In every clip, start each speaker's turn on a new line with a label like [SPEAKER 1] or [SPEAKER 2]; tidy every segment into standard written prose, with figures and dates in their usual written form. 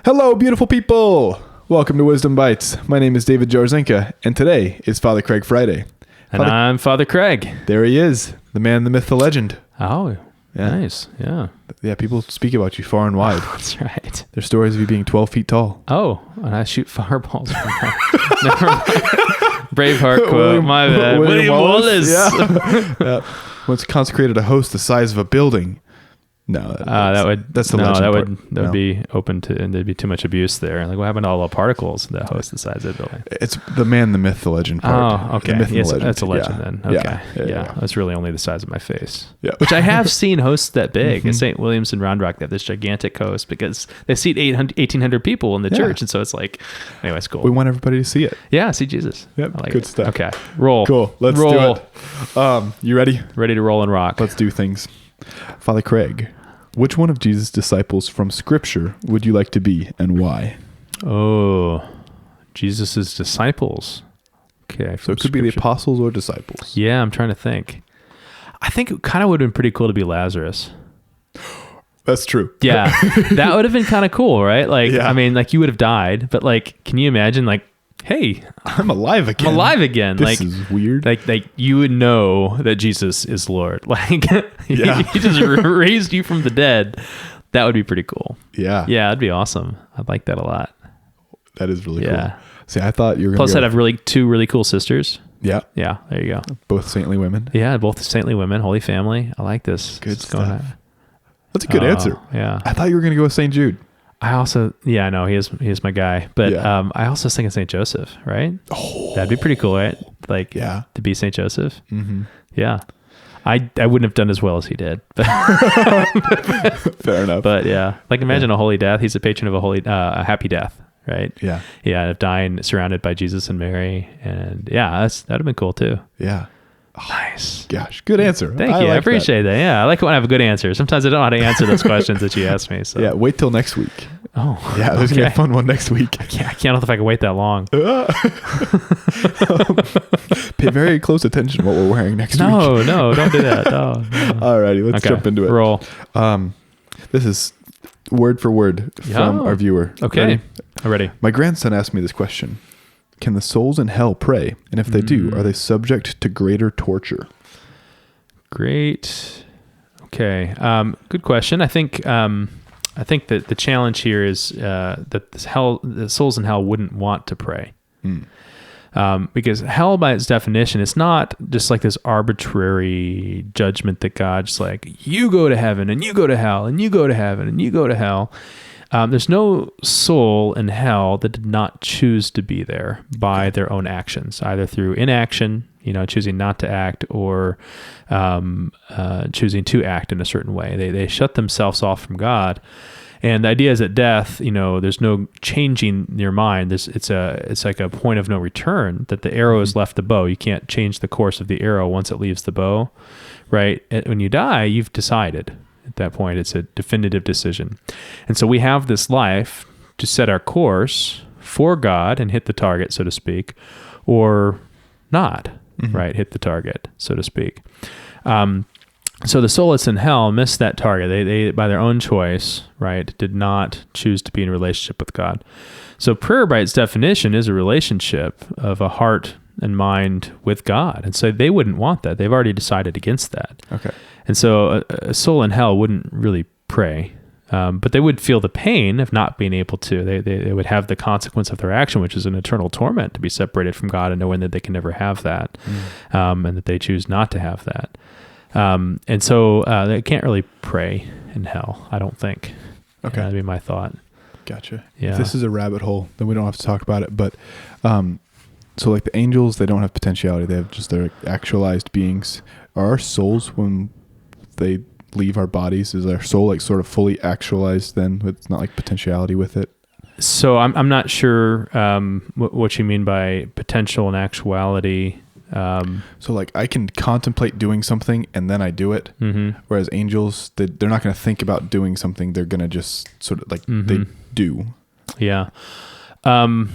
[SPEAKER 1] Hello, beautiful people! Welcome to Wisdom Bytes. My name is David Jarzenka, and today is Father Craig Friday.
[SPEAKER 2] And I'm Father Craig.
[SPEAKER 1] There he is, the man, the myth, the legend.
[SPEAKER 2] Oh,
[SPEAKER 1] yeah.
[SPEAKER 2] Nice. Yeah.
[SPEAKER 1] Yeah, people speak about you far and wide.
[SPEAKER 2] That's right.
[SPEAKER 1] There's stories of you being 12 feet tall.
[SPEAKER 2] Oh, and I shoot fireballs from that. Never mind. Braveheart quote. My bad. William Wallace.
[SPEAKER 1] Yeah. Yeah. Once consecrated a host the size of a building. No, that's the legend part.
[SPEAKER 2] That would be open to, and there'd be too much abuse there. Like, what happened to all the particles that host the size of the building?
[SPEAKER 1] It's the man, the myth, the legend part.
[SPEAKER 2] Oh, okay.
[SPEAKER 1] The myth and
[SPEAKER 2] yes,
[SPEAKER 1] the legend.
[SPEAKER 2] that's a legend then. Okay.
[SPEAKER 1] Yeah.
[SPEAKER 2] That's really only the size of my face.
[SPEAKER 1] Yeah.
[SPEAKER 2] Which I have seen hosts that big. At St. William's in Round Rock, they have this gigantic host because they seat 1,800 people in the church. And so it's like, anyway, it's cool.
[SPEAKER 1] We want everybody to see it.
[SPEAKER 2] Yeah, see Jesus.
[SPEAKER 1] Yep.
[SPEAKER 2] I like
[SPEAKER 1] Good
[SPEAKER 2] it.
[SPEAKER 1] stuff.
[SPEAKER 2] Okay. Roll.
[SPEAKER 1] Cool. Let's do it. You ready?
[SPEAKER 2] Ready to roll and rock.
[SPEAKER 1] Let's do things. Father Craig, which one of Jesus' disciples from Scripture would you like to be and why?
[SPEAKER 2] Oh, Jesus' disciples. Okay.
[SPEAKER 1] So it could be the apostles or disciples.
[SPEAKER 2] Yeah, I'm trying to think. I think it kind of would have been pretty cool to be Lazarus.
[SPEAKER 1] That's true.
[SPEAKER 2] Yeah. That would have been kind of cool, right? Like,
[SPEAKER 1] yeah.
[SPEAKER 2] I mean, like you would have died, but like, can you imagine like, hey,
[SPEAKER 1] I'm alive again.
[SPEAKER 2] I'm alive again.
[SPEAKER 1] This
[SPEAKER 2] like,
[SPEAKER 1] is weird.
[SPEAKER 2] Like you would know that Jesus is Lord. Like he just raised you from the dead. That would be pretty cool.
[SPEAKER 1] Yeah.
[SPEAKER 2] Yeah, that'd be awesome. I'd like that a lot.
[SPEAKER 1] That is really cool. See, I thought you were
[SPEAKER 2] going to Plus, I'd have two really cool sisters.
[SPEAKER 1] Yeah.
[SPEAKER 2] Yeah, there you go.
[SPEAKER 1] Both saintly women.
[SPEAKER 2] Yeah, both saintly women, Holy Family. I like this.
[SPEAKER 1] Good stuff. That's a good answer.
[SPEAKER 2] Yeah.
[SPEAKER 1] I thought you were going to go with St. Jude.
[SPEAKER 2] I also, I know he is my guy, but I also was thinking St. Joseph, right?
[SPEAKER 1] Oh,
[SPEAKER 2] that'd be pretty cool, right? Like, to be St. Joseph.
[SPEAKER 1] Mm-hmm.
[SPEAKER 2] Yeah, I wouldn't have done as well as he did, but
[SPEAKER 1] fair enough.
[SPEAKER 2] But yeah, like imagine a holy death. He's a patron of a happy death, right?
[SPEAKER 1] Yeah,
[SPEAKER 2] of dying surrounded by Jesus and Mary, and that'd have been cool too.
[SPEAKER 1] Yeah.
[SPEAKER 2] Oh, nice.
[SPEAKER 1] Gosh, good answer.
[SPEAKER 2] Thank you. I appreciate that. Yeah, I like when I have a good answer. Sometimes I don't know how to answer those questions that you ask me. So
[SPEAKER 1] yeah, wait till next week.
[SPEAKER 2] Oh,
[SPEAKER 1] yeah, there's gonna be a fun one next week.
[SPEAKER 2] I can't know if I can wait that long.
[SPEAKER 1] Pay very close attention to what we're wearing next week.
[SPEAKER 2] No, don't do that. No.
[SPEAKER 1] Alrighty, let's jump into it.
[SPEAKER 2] Roll.
[SPEAKER 1] This is word for word from our viewer.
[SPEAKER 2] Okay, ready.
[SPEAKER 1] My grandson asked me this question. Can the souls in hell pray? And if they do, are they subject to greater torture?
[SPEAKER 2] Great. Okay. Good question. I think that the challenge here is that the souls in hell wouldn't want to pray. Because hell, by its definition, is not just like this arbitrary judgment that God's like, you go to heaven and you go to hell and you go to heaven and you go to hell. There's no soul in hell that did not choose to be there by their own actions, either through inaction, choosing not to act, or choosing to act in a certain way. They shut themselves off from God. And the idea is that death, there's no changing your mind. It's like a point of no return, that the arrow has left the bow. You can't change the course of the arrow once it leaves the bow, right? And when you die, you've decided. At that point, it's a definitive decision. And so we have this life to set our course for God and hit the target, so to speak, or not, right? Hit the target, so to speak. So the soul that's in hell missed that target. They, by their own choice, right, did not choose to be in relationship with God. So prayer, by its definition, is a relationship of a heart and mind with God. And so they wouldn't want that. They've already decided against that.
[SPEAKER 1] Okay.
[SPEAKER 2] And so a soul in hell wouldn't really pray, but they would feel the pain of not being able to. They would have the consequence of their action, which is an eternal torment to be separated from God and knowing that they can never have that, and that they choose not to have that. And so they can't really pray in hell, I don't think.
[SPEAKER 1] Okay.
[SPEAKER 2] That'd be my thought.
[SPEAKER 1] Gotcha.
[SPEAKER 2] Yeah.
[SPEAKER 1] If this is a rabbit hole, then we don't have to talk about it. But so like the angels, they don't have potentiality. They have just their actualized beings. Are our souls, when they leave our bodies, is our soul like sort of fully actualized then? It's not like potentiality with it?
[SPEAKER 2] So I'm not sure what you mean by potential and actuality.
[SPEAKER 1] So like I can contemplate doing something and then I do it. Whereas angels, they're not going to think about doing something. They're going to just sort of like they do.
[SPEAKER 2] Yeah. I've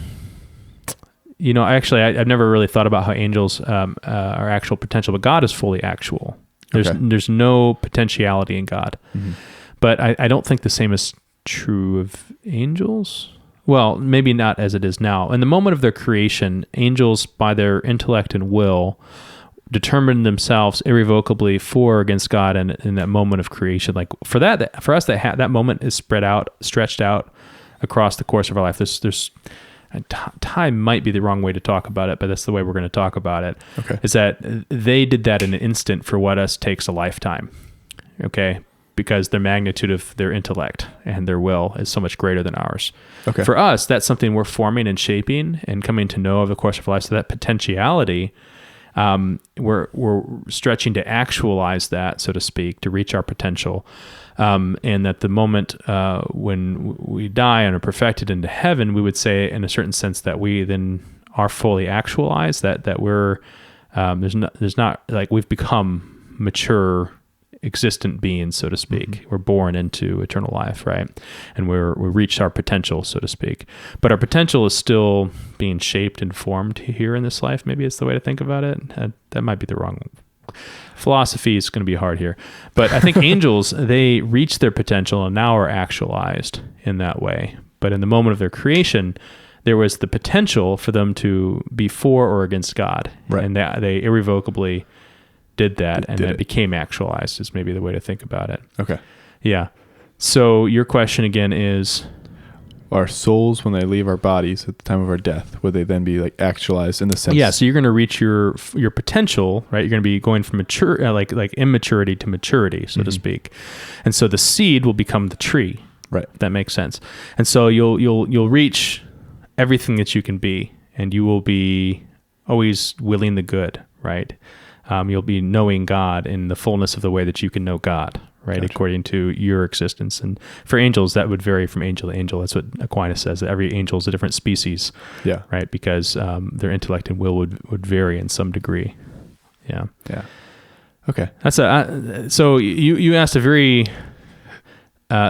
[SPEAKER 2] never really thought about how angels are actual potential, but God is fully actual. There's no potentiality in God. But I don't think the same is true of angels. Well, maybe not as it is now. In the moment of their creation, angels, by their intellect and will, determined themselves irrevocably for or against God in that moment of creation. Like for us, that moment is stretched out across the course of our life. There's time might be the wrong way to talk about it, but that's the way we're going to talk about it.
[SPEAKER 1] Okay.
[SPEAKER 2] Is that they did that in an instant for what us takes a lifetime. Okay. Because their magnitude of their intellect and their will is so much greater than ours.
[SPEAKER 1] Okay.
[SPEAKER 2] For us, that's something we're forming and shaping and coming to know over the course of life. So that potentiality, we're stretching to actualize that, so to speak, to reach our potential. And that the moment when we die and are perfected into heaven, we would say, in a certain sense, that we then are fully actualized. That we're there's not like we've become mature, existent beings, so to speak. Mm-hmm. We're born into eternal life, right? And we reached our potential, so to speak. But our potential is still being shaped and formed here in this life. Maybe it's the way to think about it. That might be the wrong philosophy. Is going to be hard here. But I think angels, they reach their potential and now are actualized in that way. But in the moment of their creation, there was the potential for them to be for or against God.
[SPEAKER 1] Right.
[SPEAKER 2] And they irrevocably did that, and it became actualized, is maybe the way to think about it.
[SPEAKER 1] Okay.
[SPEAKER 2] Yeah. So your question again is,
[SPEAKER 1] our souls, when they leave our bodies at the time of our death, would they then be like actualized in the sense?
[SPEAKER 2] Yeah. So you're going to reach your potential, right? You're going to be going from like immaturity to maturity, so to speak. And so the seed will become the tree.
[SPEAKER 1] Right.
[SPEAKER 2] If that makes sense. And so you'll reach everything that you can be, and you will be always willing the good, right? You'll be knowing God in the fullness of the way that you can know God, right? Gotcha. According to your existence. And for angels, that would vary from angel to angel. That's what Aquinas says, that every angel is a different species,
[SPEAKER 1] yeah,
[SPEAKER 2] right? Because their intellect and will would vary in some degree. Yeah.
[SPEAKER 1] Yeah. Okay.
[SPEAKER 2] So you asked a very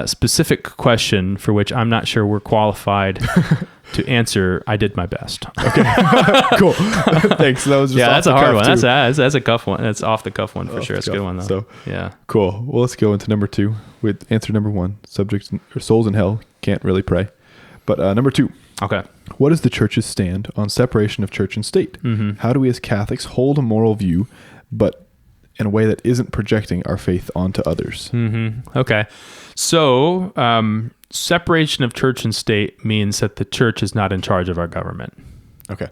[SPEAKER 2] specific question for which I'm not sure we're qualified to answer. I did my best.
[SPEAKER 1] Okay. Cool. Thanks. That was just
[SPEAKER 2] that's a hard one. That's a cuff one. That's off the cuff one for sure. That's a good one though.
[SPEAKER 1] So
[SPEAKER 2] yeah.
[SPEAKER 1] Cool. Well, let's go into number 2 with answer number 1. Subjects or souls in hell can't really pray. But number 2.
[SPEAKER 2] Okay.
[SPEAKER 1] What is the church's stand on separation of church and state? Mm-hmm. How do we as Catholics hold a moral view, but in a way that isn't projecting our faith onto others?
[SPEAKER 2] Mm-hmm. Okay. So, separation of church and state means that the church is not in charge of our government.
[SPEAKER 1] Okay.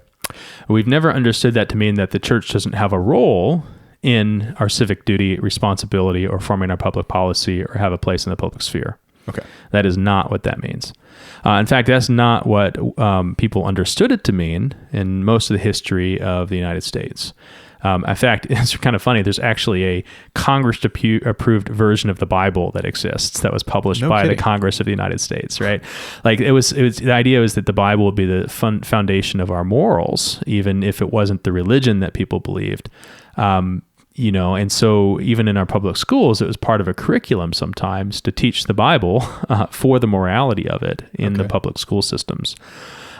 [SPEAKER 2] We've never understood that to mean that the church doesn't have a role in our civic duty, responsibility, or forming our public policy, or have a place in the public sphere.
[SPEAKER 1] Okay.
[SPEAKER 2] That is not what that means. In fact, that's not what people understood it to mean in most of the history of the United States. In fact, it's kind of funny. There's actually a Congress-approved version of the Bible that exists that was published by the Congress of the United States, right? Like it was the idea was that the Bible would be the foundation of our morals, even if it wasn't the religion that people believed. And so even in our public schools, it was part of a curriculum sometimes to teach the Bible for the morality of it in the public school systems.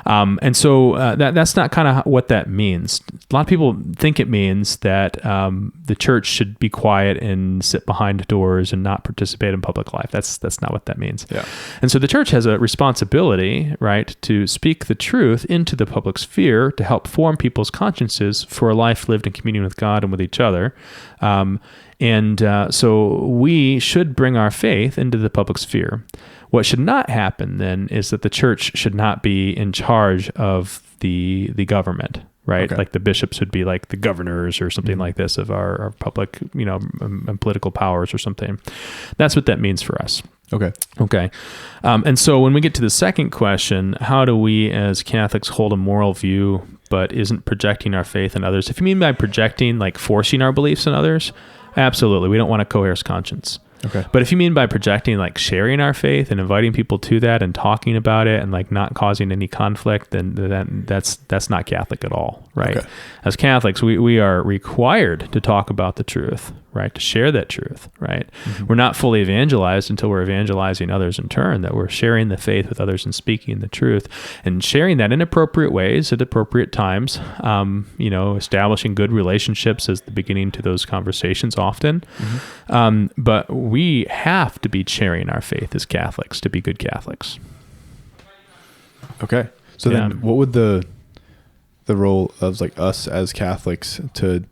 [SPEAKER 2] And so that's not kind of what that means. A lot of people think it means that the church should be quiet and sit behind doors and not participate in public life. That's not what that means.
[SPEAKER 1] Yeah.
[SPEAKER 2] And so the church has a responsibility, right, to speak the truth into the public sphere to help form people's consciences for a life lived in communion with God and with each other. So we should bring our faith into the public sphere. What should not happen then is that the church should not be in charge of the government, right? Okay. Like the bishops would be like the governors or something like this of our public, and political powers or something. That's what that means for us. Okay. And so when we get to the second question, how do we as Catholics hold a moral view but isn't projecting our faith on others? If you mean by projecting, like forcing our beliefs on others, absolutely. We don't want a coerced conscience.
[SPEAKER 1] Okay.
[SPEAKER 2] But if you mean by projecting, like sharing our faith and inviting people to that and talking about it and like not causing any conflict, then that's not Catholic at all, right? Okay. As Catholics, we are required to talk about the truth, right? To share that truth, right? We're not fully evangelized until we're evangelizing others in turn, that we're sharing the faith with others and speaking the truth and sharing that in appropriate ways at appropriate times, establishing good relationships as the beginning to those conversations often. But we have to be sharing our faith as Catholics to be good Catholics.
[SPEAKER 1] Okay. So then what would the role of like us as Catholics to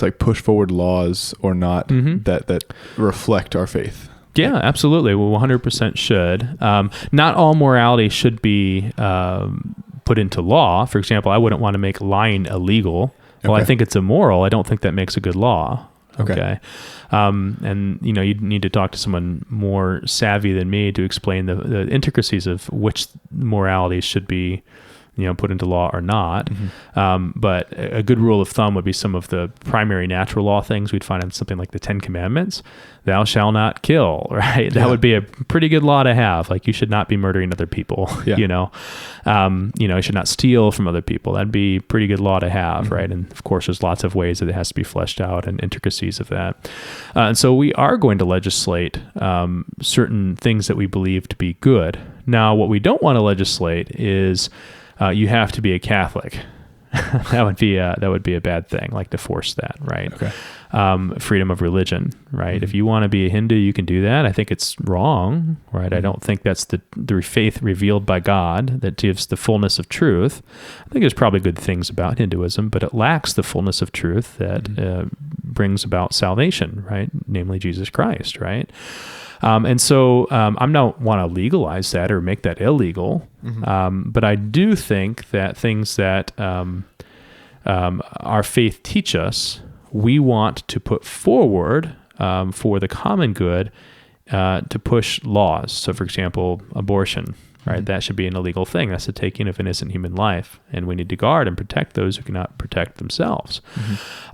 [SPEAKER 1] like push forward laws or not that reflect our faith?
[SPEAKER 2] Yeah, absolutely. Well, 100% should. Not all morality should be put into law. For example, I wouldn't want to make lying illegal. Well, I think it's immoral. I don't think that makes a good law. Okay. And you'd need to talk to someone more savvy than me to explain the intricacies of which moralities should be put into law or not. But a good rule of thumb would be some of the primary natural law things we'd find in something like the 10 Commandments. Thou shalt not kill, right? That would be a pretty good law to have. Like, you should not be murdering other people, you should not steal from other people. That'd be a pretty good law to have, right? And of course, there's lots of ways that it has to be fleshed out and intricacies of that. And so we are going to legislate certain things that we believe to be good. Now, what we don't want to legislate is you have to be a Catholic. that would be a bad thing, like to force that, right? Okay. Freedom of religion, right? If you want to be a Hindu, you can do that. I think it's wrong, right? I don't think that's the faith revealed by God that gives the fullness of truth. I think there's probably good things about Hinduism, but it lacks the fullness of truth that brings about salvation, right? Namely Jesus Christ, right? And so I don't want to legalize that or make that illegal, but I do think that things that our faith teach us, we want to put forward for the common good to push laws. So, for example, abortion, right? That should be an illegal thing. That's the taking of innocent human life, and we need to guard and protect those who cannot protect themselves.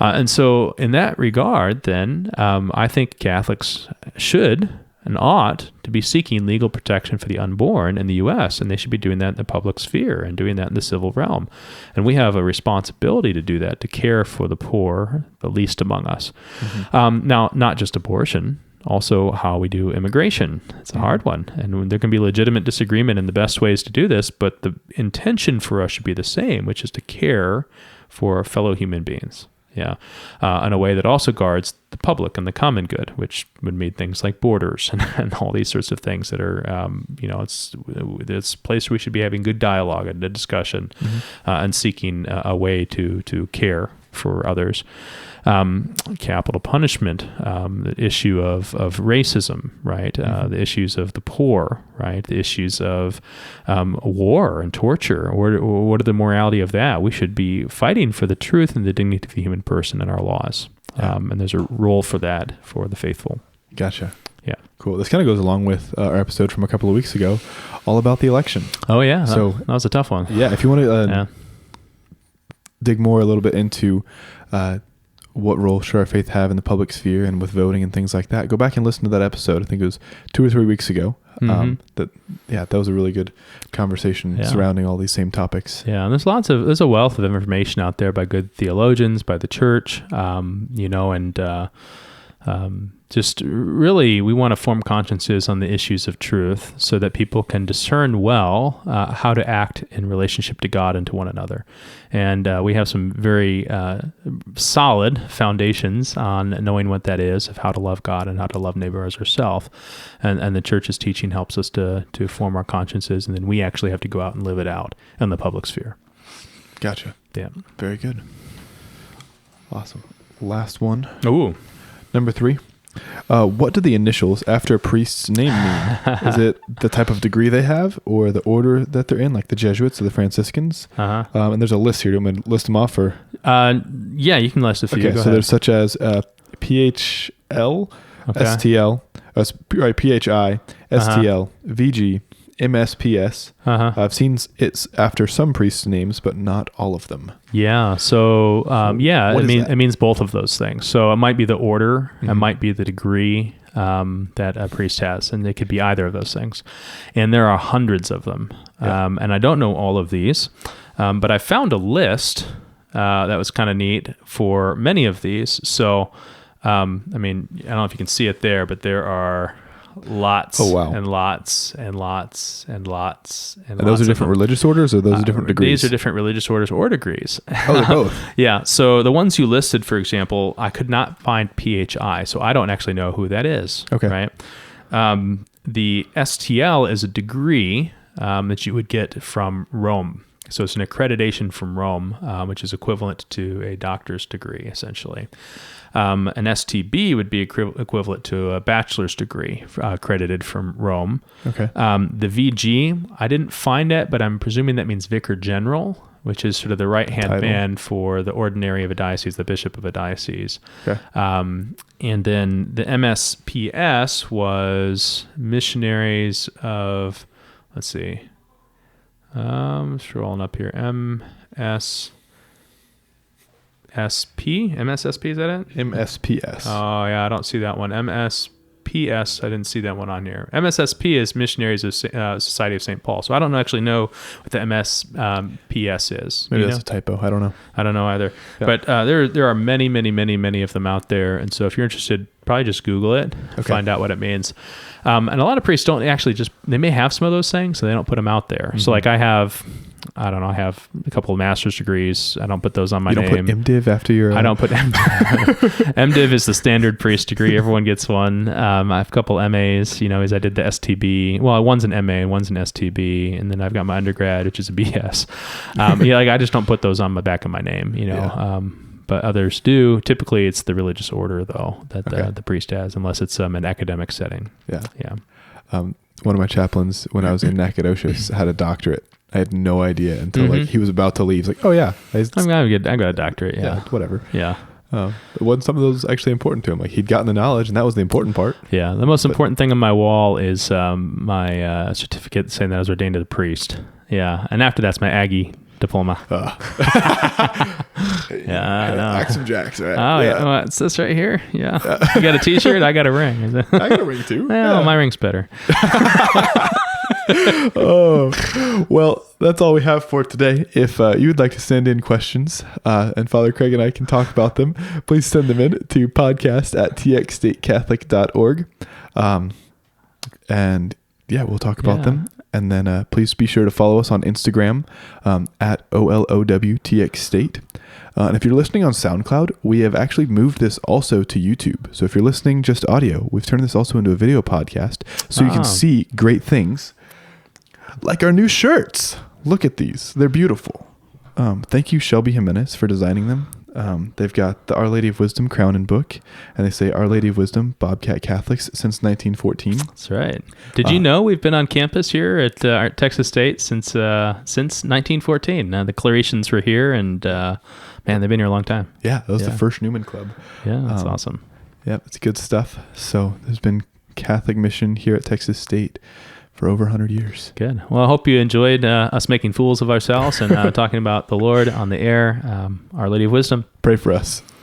[SPEAKER 2] And so, in that regard, then I think Catholics should and ought to be seeking legal protection for the unborn in the U.S., and they should be doing that in the public sphere and doing that in the civil realm. And we have a responsibility to do that, to care for the poor, the least among us. Now, not just abortion, also how we do immigration. It's a hard one, and there can be legitimate disagreement in the best ways to do this, but the intention for us should be the same, which is to care for fellow human beings. In a way that also guards the public and the common good, which would mean things like borders and all these sorts of things that are, it's a place where we should be having good dialogue and a discussion and seeking a way to care for others. Capital punishment, the issue of racism, right? The issues of the poor, right? The issues of war and torture. What are the morality of that? We should be fighting for the truth and the dignity of the human person in our laws. And there's a role for that for the faithful.
[SPEAKER 1] Gotcha.
[SPEAKER 2] Yeah.
[SPEAKER 1] Cool. This kind of goes along with our episode from a couple of weeks ago, all about the election.
[SPEAKER 2] Oh, yeah. So that was a tough one.
[SPEAKER 1] Yeah. If you want to dig more a little bit into what role should our faith have in the public sphere and with voting and things like that, go back and listen to that episode. I think it was 2 or 3 weeks ago. That was a really good conversation surrounding all these same topics. Yeah, and there's a wealth of information out there by good theologians, by the church, just really we want to form consciences on the issues of truth so that people can discern well how to act in relationship to God and to one another. And we have some very solid foundations on knowing what that is, of how to love God and how to love neighbor as ourselves. And the church's teaching helps us to form our consciences, and then we actually have to go out and live it out in the public sphere. Gotcha. Yeah. Very good. Awesome. Last one. Ooh. Number 3. What do the initials after a priest's name mean? Is it the type of degree they have or the order that they're in, like the Jesuits or the Franciscans? And there's a list here. Do you want me to list them off? Or? Yeah, you can list a few. Okay, so there's such as Ph.L, STL, Ph.I, STL, VG, MSpS. I've seen it's after some priests' names, but not all of them. Yeah. So, it means both of those things. So it might be the order, it might be the degree that a priest has, and they could be either of those things. And there are hundreds of them. And I don't know all of these, but I found a list
[SPEAKER 2] that was kind of neat for many of these. So, I mean, I don't know if you can see it there, but there are lots and lots and lots and lots and
[SPEAKER 1] those are different religious orders, or those are different degrees?
[SPEAKER 2] These are different religious orders or degrees.
[SPEAKER 1] Oh, they're both.
[SPEAKER 2] Yeah. So the ones you listed, for example, I could not find Ph.I, so I don't actually know who that is.
[SPEAKER 1] Okay.
[SPEAKER 2] Right. The STL is a degree that you would get from Rome. So it's an accreditation from Rome, which is equivalent to a doctor's degree, essentially. An STB would be equivalent to a bachelor's degree accredited from Rome.
[SPEAKER 1] Okay.
[SPEAKER 2] The VG, I didn't find it, but I'm presuming that means vicar general, which is sort of the right-hand man for the ordinary of a diocese, the bishop of a diocese.
[SPEAKER 1] Okay.
[SPEAKER 2] And then the MSpS was missionaries of, let's see, I'm scrolling up here, MSSP, is that it?
[SPEAKER 1] MSpS.
[SPEAKER 2] Oh, yeah, I don't see that one. MSPS, I didn't see that one on here. MSSP is Missionaries of Society of St. Paul. So I don't actually know what the MSPS is.
[SPEAKER 1] Maybe that's a typo. I don't know.
[SPEAKER 2] I don't know either. Yeah. But there are many, many, many, many of them out there. And so if you're interested, probably just Google it, find out what it means. And a lot of priests don't actually they may have some of those things, so they don't put them out there. Mm-hmm. So like I have a couple of master's degrees. I don't put those on my name.
[SPEAKER 1] You don't put MDiv after your...
[SPEAKER 2] I don't put MDiv. MDiv is the standard priest degree. Everyone gets one. I have a couple MAs, as I did the STB. Well, one's an MA and one's an STB. And then I've got my undergrad, which is a BS. I just don't put those on the back of my name, but others do. Typically, it's the religious order, though, that the priest has, unless it's an academic setting.
[SPEAKER 1] Yeah. Yeah. One of my chaplains, when I was in Nacogdoches, had a doctorate. I had no idea until he was about to leave. He's like, oh, yeah. I
[SPEAKER 2] got a doctorate. Yeah.
[SPEAKER 1] Whatever.
[SPEAKER 2] Yeah.
[SPEAKER 1] Wasn't some of those actually important to him? Like, he'd gotten the knowledge, and that was the important part.
[SPEAKER 2] Yeah. The most important thing on my wall is my certificate saying that I was ordained as a priest. Yeah. And after that's my Aggie diploma. Yeah, I know.
[SPEAKER 1] Axe and Jacks, right?
[SPEAKER 2] Oh, yeah. Well, it's this right here. Yeah. You got a t-shirt? I got a ring.
[SPEAKER 1] I got a ring too.
[SPEAKER 2] Well, my ring's better.
[SPEAKER 1] Oh, well, that's all we have for today. If you would like to send in questions, and Father Craig and I can talk about them, please send them in to podcast@txstatecatholic.org. And yeah, we'll talk about them. And then please be sure to follow us on Instagram at OLOWTXState. And if you're listening on SoundCloud, we have actually moved this also to YouTube. So if you're listening just audio, we've turned this also into a video podcast. So you can see great things like our new shirts. Look at these. They're beautiful. Thank you, Shelby Jimenez, for designing them. They've got the Our Lady of Wisdom crown and book, and they say Our Lady of Wisdom, Bobcat Catholics since 1914.
[SPEAKER 2] That's right. Did you know we've been on campus here at Texas State since 1914? The Claretians were here, and man, they've been here a long time.
[SPEAKER 1] Yeah, that was the first Newman Club.
[SPEAKER 2] Yeah, that's awesome.
[SPEAKER 1] Yeah, it's good stuff. So there's been Catholic mission here at Texas State for over 100 years.
[SPEAKER 2] Good. Well, I hope you enjoyed us making fools of ourselves and talking about the Lord on the air. Our Lady of Wisdom.
[SPEAKER 1] Pray for us.